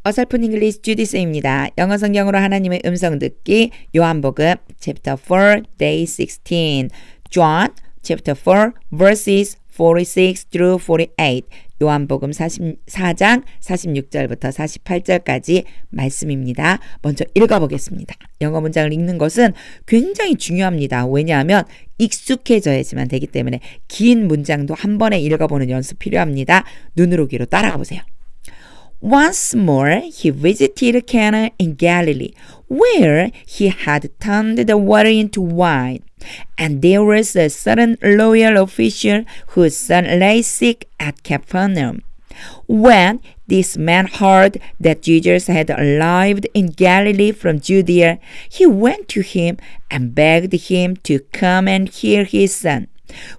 어설픈 잉글리시 주디스입니다. 영어 성경으로 하나님의 음성 듣기 요한복음 chapter 4 day 16 John chapter 4 verses 46 through 48 요한복음 44장 46절부터 48절까지 말씀입니다. 먼저 읽어보겠습니다. 영어 문장을 읽는 것은 굉장히 중요합니다. 왜냐하면 익숙해져야지만 되기 때문에 긴 문장도 한 번에 읽어보는 연습 필요합니다. 눈으로 귀로 따라가 보세요. Once more he visited Cana in Galilee, where he had turned the water into wine. And there was a certain royal official whose son lay sick at Capernaum. When this man heard that Jesus had arrived in Galilee from Judea, he went to him and begged him to come and heal his son,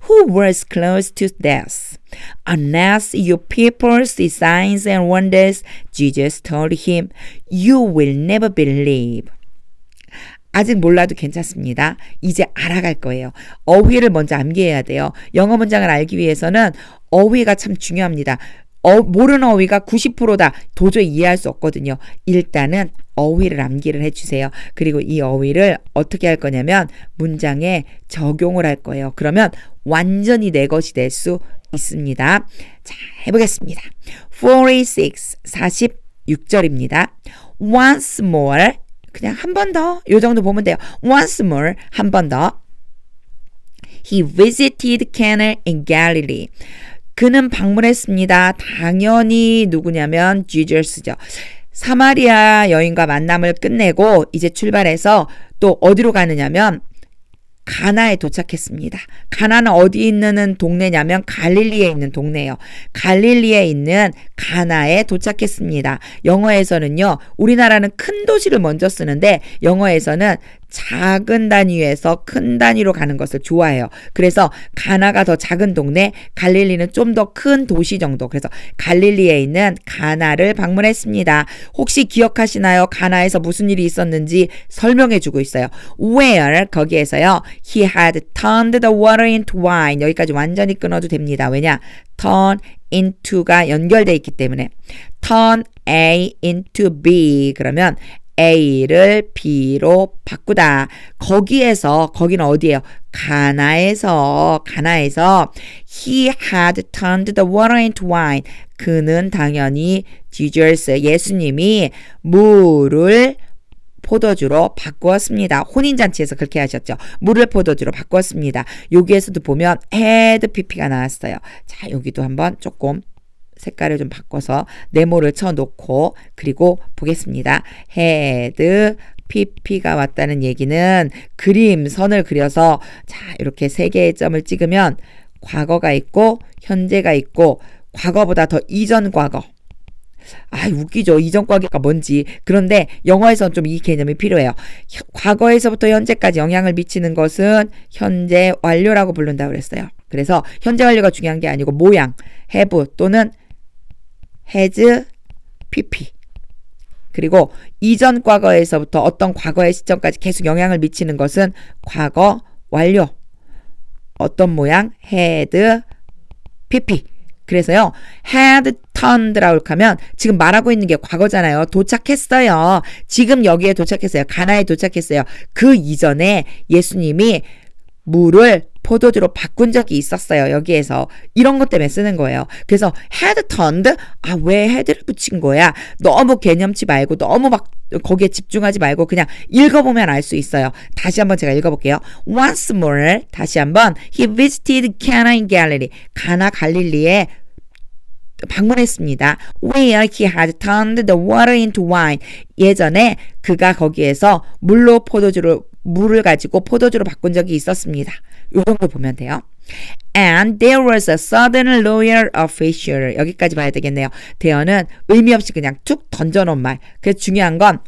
who was close to death. Unless you people see signs and wonders, Jesus told him, you will never believe. 아직 몰라도 괜찮습니다. 이제 알아갈 거예요. 어휘를 먼저 암기해야 돼요. 영어 문장을 알기 위해서는 어휘가 참 중요합니다. 모르는 어휘가 90%다. 도저히 이해할 수 없거든요. 일단은 어휘를 암기를 해주세요. 그리고 이 어휘를 어떻게 할 거냐면 문장에 적용을 할 거예요. 그러면 완전히 내 것이 될 수 있습니다. 자, 해보겠습니다. 46절입니다. Once more, 그냥 한 번 더, 요 정도 보면 돼요. Once more, 한 번 더. He visited Cana in Galilee. 그는 방문했습니다. 당연히 누구냐면 Jesus죠. 사마리아 여인과 만남을 끝내고 이제 출발해서 또 어디로 가느냐면 가나에 도착했습니다. 가나는 어디 있는 동네냐면 갈릴리에 있는 동네예요. 갈릴리에 있는 가나에 도착했습니다. 영어에서는요. 우리나라는 큰 도시를 먼저 쓰는데 영어에서는 작은 단위에서 큰 단위로 가는 것을 좋아해요. 그래서 가나가 더 작은 동네, 갈릴리는 좀 더 큰 도시 정도. 그래서 갈릴리에 있는 가나를 방문했습니다. 혹시 기억하시나요? 가나에서 무슨 일이 있었는지 설명해 주고 있어요. Where, 거기에서요. He had turned the water into wine. 여기까지 완전히 끊어도 됩니다. 왜냐? turn into가 연결되어 있기 때문에 turn A into B 그러면 A를 B로 바꾸다. 거기는 어디예요? 가나에서 he had turned the water into wine. 그는 당연히 Jesus, 예수님이 물을 포도주로 바꾸었습니다. 혼인잔치에서 그렇게 하셨죠. 물을 포도주로 바꾸었습니다. 여기에서도 보면 had pp가 나왔어요. 자, 여기도 한번 조금 색깔을 좀 바꿔서 네모를 쳐놓고 그리고 보겠습니다. had pp가 왔다는 얘기는 선을 그려서 자 이렇게 세 개의 점을 찍으면 과거가 있고 현재가 있고 과거보다 더 이전 과거. 웃기죠. 이전 과거가 뭔지. 그런데 영어에서는 좀 이 개념이 필요해요. 과거에서부터 현재까지 영향을 미치는 것은 현재 완료라고 부른다고 그랬어요. 그래서 현재 완료가 중요한 게 아니고 모양, have 또는 has, pp. 그리고 이전 과거에서부터 어떤 과거의 시점까지 계속 영향을 미치는 것은 과거 완료. 어떤 모양? had, pp. 그래서요. had turned라고 하면 지금 말하고 있는 게 과거잖아요. 도착했어요. 지금 여기에 도착했어요. 가나에 도착했어요. 그 이전에 예수님이 물을 포도주로 바꾼 적이 있었어요. 여기에서 이런 것 때문에 쓰는 거예요. 그래서 had turned 왜 had를 붙인 거야? 너무 개념치 말고 너무 막 거기에 집중하지 말고 그냥 읽어보면 알 수 있어요. 다시 한번 제가 읽어볼게요. Once more 다시 한번 he visited Cana in Galilee. 가나 갈릴리에 방문했습니다. Where he had turned the water into wine. 예전에 그가 거기에서 물을 가지고 포도주로 바꾼 적이 있었습니다. 이 정도 보면 돼요. And there was a sudden royal official. 여기까지 봐야 되겠네요. 대어는 의미 없이 그냥 툭 던져놓은 말. 그래서 중요한 건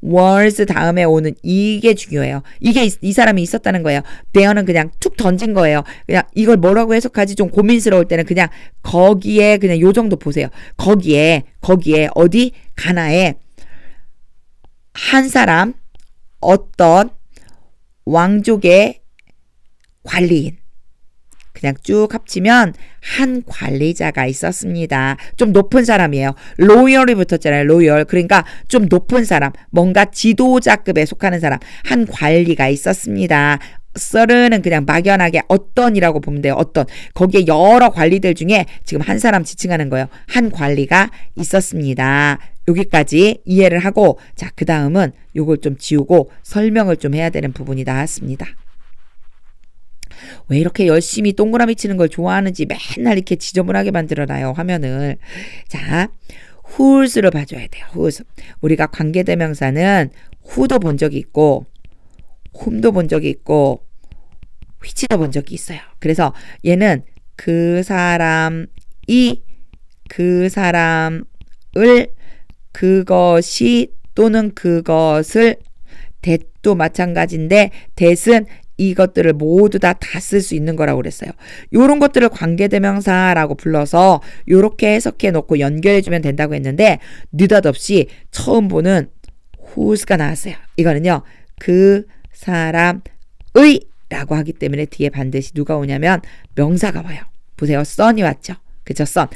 was 다음에 오는 이게 중요해요. 이게 이 사람이 있었다는 거예요. 대어는 그냥 툭 던진 거예요. 그냥 이걸 뭐라고 해석하지 좀 고민스러울 때는 그냥 거기에 그냥 요 정도 보세요. 거기에 어디? 가나에 한 사람 어떤 왕족의 관리인 그냥 쭉 합치면 한 관리자가 있었습니다. 좀 높은 사람이에요. 로열이 붙었잖아요. 로열. 그러니까 좀 높은 사람, 뭔가 지도자급에 속하는 사람, 한 관리가 있었습니다. certain 그냥 막연하게 어떤이라고 보면 돼요. 어떤. 거기에 여러 관리들 중에 지금 한 사람 지칭하는 거예요. 한 관리가 있었습니다. 여기까지 이해를 하고 자, 그 다음은 요걸 좀 지우고 설명을 좀 해야 되는 부분이 나왔습니다. 왜 이렇게 열심히 동그라미 치는 걸 좋아하는지 맨날 이렇게 지저분하게 만들어놔요. 화면을. 자, who's를 봐줘야 돼요. who's. 우리가 관계대명사는 who도 본 적이 있고 whom도 본 적이 있고 which도 본 적이 있어요. 그래서 얘는 그 사람이 그 사람을 그것이 또는 그것을 that도 마찬가지인데 that은 이것들을 모두 다 쓸 수 있는 거라고 그랬어요. 요런 것들을 관계대명사라고 불러서 요렇게 해석해 놓고 연결해 주면 된다고 했는데 느닷없이 처음 보는 who's가 나왔어요. 이거는요. 그 사람의 라고 하기 때문에 뒤에 반드시 누가 오냐면 명사가 와요. 보세요. son이 왔죠. 그쵸? son.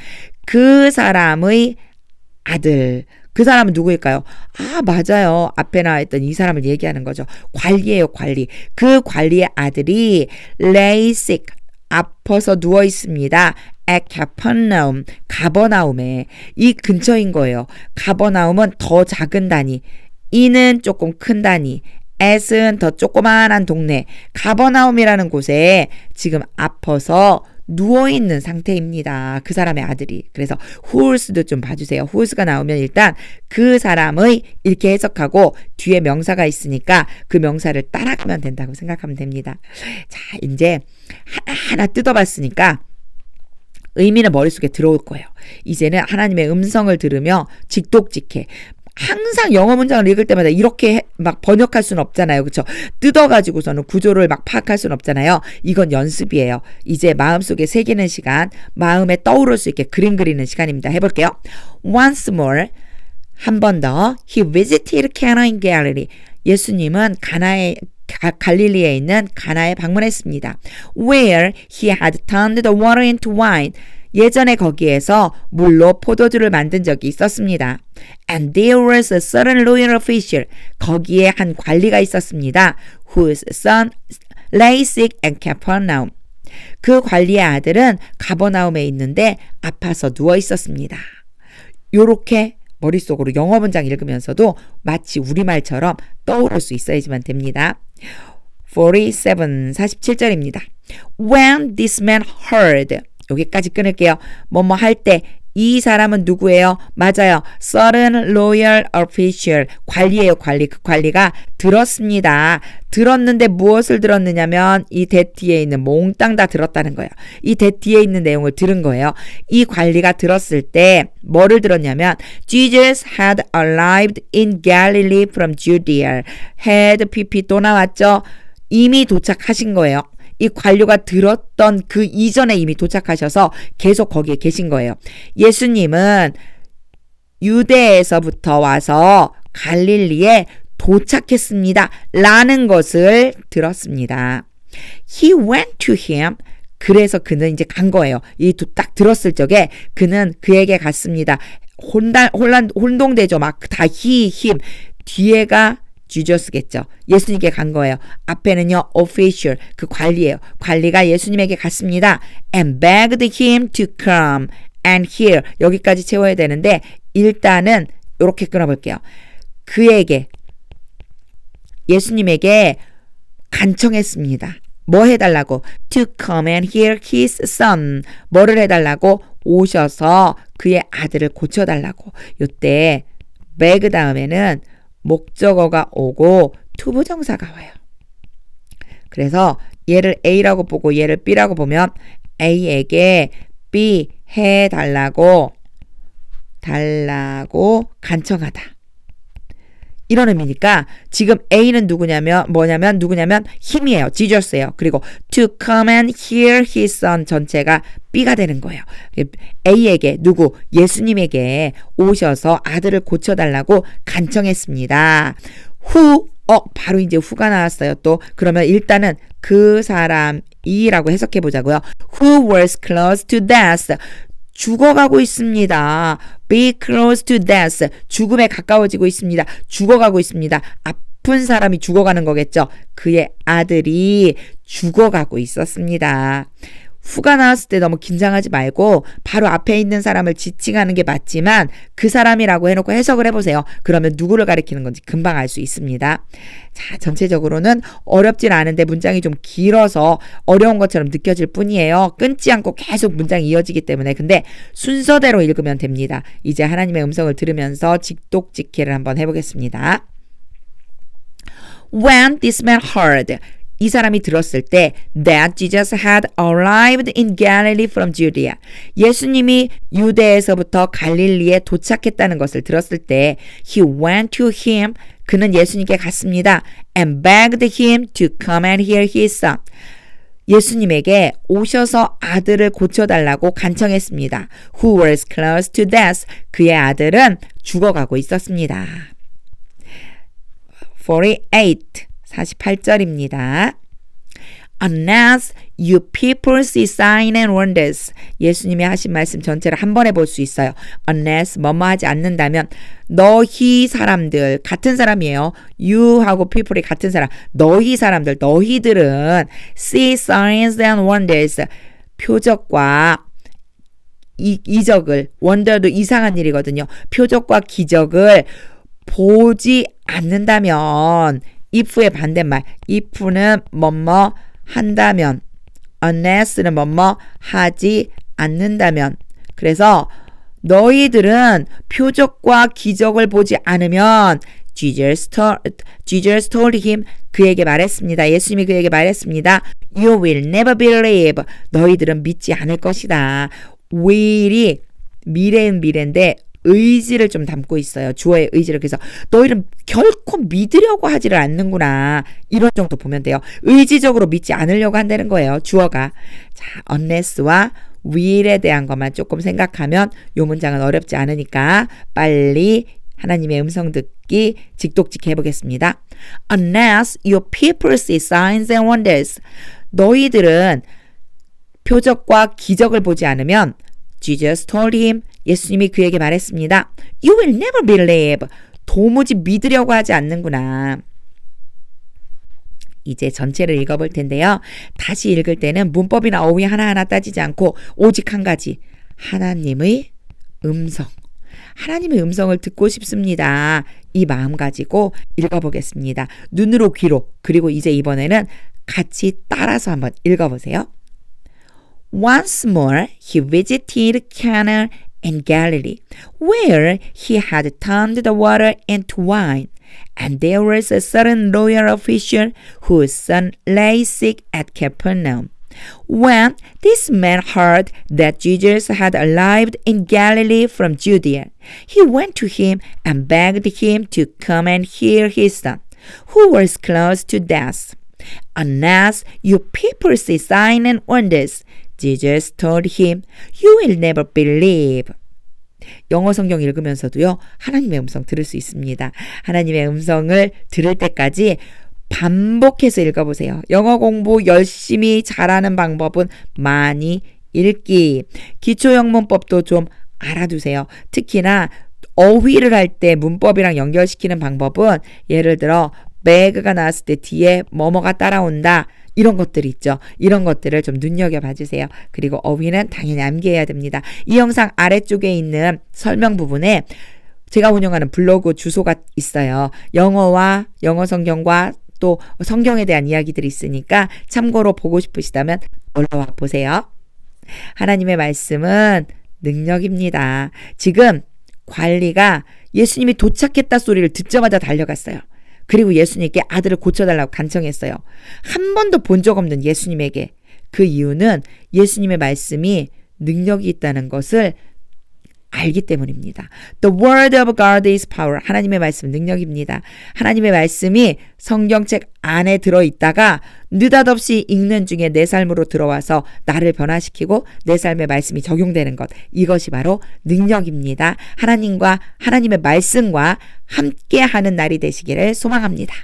그 사람의 아들. 그 사람은 누구일까요? 아, 맞아요. 앞에 나와있던 이 사람을 얘기하는 거죠. 관리예요, 관리. 그 관리의 아들이 lay sick, 아파서 누워 있습니다. at Capernaum, 가버나움에. 이 근처인 거예요. 가버나움은 더 작은 단위, 이는 조금 큰 단위, at은 더 조그만한 동네. 가버나움이라는 곳에 지금 아파서 누워있는 상태입니다. 그 사람의 아들이. 그래서 who's도 좀 봐주세요. who's가 나오면 일단 그 사람의 이렇게 해석하고 뒤에 명사가 있으니까 그 명사를 따라가면 된다고 생각하면 됩니다. 자, 이제 하나 뜯어봤으니까 의미는 머릿속에 들어올 거예요. 이제는 하나님의 음성을 들으며 직독직해. 항상 영어 문장을 읽을 때마다 이렇게 막 번역할 수는 없잖아요. 그렇죠? 뜯어가지고서는 구조를 막 파악할 수는 없잖아요. 이건 연습이에요. 이제 마음속에 새기는 시간, 마음에 떠오를 수 있게 그림 그리는 시간입니다. 해볼게요. Once more, 한 번 더. He visited Cana in Galilee. 예수님은 갈릴리에 있는 가나에 방문했습니다. Where he had turned the water into wine. 예전에 거기에서 물로 포도주를 만든 적이 있었습니다. And there was a certain royal official. 거기에 한 관리가 있었습니다. Whose son lay sick at Capernaum. 그 관리의 아들은 가버나움에 있는데 아파서 누워 있었습니다. 요렇게 머릿속으로 영어 문장 읽으면서도 마치 우리말처럼 떠오를 수 있어야지만 됩니다. 47절입니다. When this man heard. 여기까지 끊을게요. 뭐뭐 할 때 이 사람은 누구예요? 맞아요. certain royal official. 관리예요, 관리. 그 관리가 들었습니다. 들었는데 무엇을 들었느냐면 이 that 뒤에 있는 몽땅 다 들었다는 거예요. 이 that 뒤에 있는 내용을 들은 거예요. 이 관리가 들었을 때 뭐를 들었냐면 Jesus had arrived in Galilee from Judea. had pp 또 나왔죠? 이미 도착하신 거예요. 이 관료가 들었던 그 이전에 이미 도착하셔서 계속 거기에 계신 거예요. 예수님은 유대에서부터 와서 갈릴리에 도착했습니다. 라는 것을 들었습니다. He went to him. 그래서 그는 이제 간 거예요. 이 딱 들었을 적에 그는 그에게 갔습니다. 혼동되죠. 막 다 him. 뒤에가 주저스겠죠. 예수님께 간 거예요. 앞에는요, official, 그 관리예요. 관리가 예수님에게 갔습니다. And begged him to come and hear. 여기까지 채워야 되는데 일단은 이렇게 끊어볼게요. 그에게, 예수님에게 간청했습니다. 뭐 해달라고? To come and heal his son. 뭐를 해달라고? 오셔서 그의 아들을 고쳐달라고. 요때 beg 다음에는 목적어가 오고 투부정사가 와요. 그래서 얘를 A라고 보고 얘를 B라고 보면 A에게 B 해달라고 간청하다. 이런 의미니까 지금 A는 누구냐면 힘이에요. 지저스예요. 그리고 to come and heal his son 전체가 B가 되는 거예요. A에게 예수님에게 오셔서 아들을 고쳐달라고 간청했습니다. 바로 이제 후가 나왔어요. 또 그러면 일단은 그 사람이 이라고 해석해 보자고요. Who was close to death. 죽어가고 있습니다. Be close to death. 죽음에 가까워지고 있습니다. 죽어가고 있습니다. 아픈 사람이 죽어가는 거겠죠. 그의 아들이 죽어가고 있었습니다. 후가 나왔을 때 너무 긴장하지 말고 바로 앞에 있는 사람을 지칭하는 게 맞지만 그 사람이라고 해놓고 해석을 해보세요. 그러면 누구를 가리키는 건지 금방 알 수 있습니다. 자, 전체적으로는 어렵진 않은데 문장이 좀 길어서 어려운 것처럼 느껴질 뿐이에요. 끊지 않고 계속 문장이 이어지기 때문에. 근데 순서대로 읽으면 됩니다. 이제 하나님의 음성을 들으면서 직독직해를 한번 해보겠습니다. When this man heard, 이 사람이 들었을 때 that Jesus had arrived in Galilee from Judea. 예수님이 유대에서부터 갈릴리에 도착했다는 것을 들었을 때 he went to him. 그는 예수님께 갔습니다. and begged him to come and heal his son. 예수님에게 오셔서 아들을 고쳐달라고 간청했습니다. who was close to death. 그의 아들은 죽어가고 있었습니다. 48절입니다. Unless you people see signs and wonders. 예수님이 하신 말씀 전체를 한 번에 볼 수 있어요. Unless 뭐뭐 하지 않는다면 너희 사람들 같은 사람이에요. you하고 people이 같은 사람. 너희 사람들 너희들은 see signs and wonders. 표적과 이적을 wonder도 이상한 일이거든요. 표적과 기적을 보지 않는다면 if의 반대말 if는 뭐뭐 한다면 unless는 뭐뭐 하지 않는다면 그래서 너희들은 표적과 기적을 보지 않으면 Jesus told him 그에게 말했습니다. 예수님이 그에게 말했습니다. You will never believe 너희들은 믿지 않을 것이다. will이 미래는 미래인데 의지를 좀 담고 있어요. 주어의 의지를. 그래서 너희는 결코 믿으려고 하지를 않는구나. 이런 정도 보면 돼요. 의지적으로 믿지 않으려고 한다는 거예요. 주어가. 자, unless와 will에 대한 것만 조금 생각하면 이 문장은 어렵지 않으니까 빨리 하나님의 음성 듣기 직독직 해보겠습니다. Unless your people see signs and wonders. 너희들은 표적과 기적을 보지 않으면 Jesus told him 예수님이 그에게 말했습니다. You will never believe. 도무지 믿으려고 하지 않는구나. 이제 전체를 읽어볼 텐데요. 다시 읽을 때는 문법이나 어휘 하나하나 따지지 않고 오직 한 가지. 하나님의 음성. 하나님의 음성을 듣고 싶습니다. 이 마음 가지고 읽어보겠습니다. 눈으로 귀로. 그리고 이제 이번에는 같이 따라서 한번 읽어보세요. Once more he visited Cana in Galilee, where he had turned the water into wine. And there was a certain royal official whose son lay sick at Capernaum. When this man heard that Jesus had arrived in Galilee from Judea, he went to him and begged him to come and heal his son, who was close to death. Unless you people see signs and wonders, Jesus told him, you will never believe. 영어 성경 읽으면서도요, 하나님의 음성 들을 수 있습니다. 하나님의 음성을 들을 때까지 반복해서 읽어보세요. 영어 공부 열심히 잘하는 방법은 많이 읽기. 기초영문법도 좀 알아두세요. 특히나 어휘를 할 때 문법이랑 연결시키는 방법은 예를 들어 배그가 나왔을 때 뒤에 뭐뭐가 따라온다. 이런 것들이 있죠. 이런 것들을 좀 눈여겨봐 주세요. 그리고 어휘는 당연히 암기해야 됩니다. 이 영상 아래쪽에 있는 설명 부분에 제가 운영하는 블로그 주소가 있어요. 영어와 영어 성경과 또 성경에 대한 이야기들이 있으니까 참고로 보고 싶으시다면 올라와 보세요. 하나님의 말씀은 능력입니다. 지금 관리가 예수님이 도착했다 소리를 듣자마자 달려갔어요. 그리고 예수님께 아들을 고쳐달라고 간청했어요. 한 번도 본 적 없는 예수님에게. 그 이유는 예수님의 말씀이 능력이 있다는 것을 알기 때문입니다. The word of God is power. 하나님의 말씀 능력입니다. 하나님의 말씀이 성경책 안에 들어있다가 느닷없이 읽는 중에 내 삶으로 들어와서 나를 변화시키고 내 삶의 말씀이 적용되는 것. 이것이 바로 능력입니다. 하나님과 하나님의 말씀과 함께하는 날이 되시기를 소망합니다.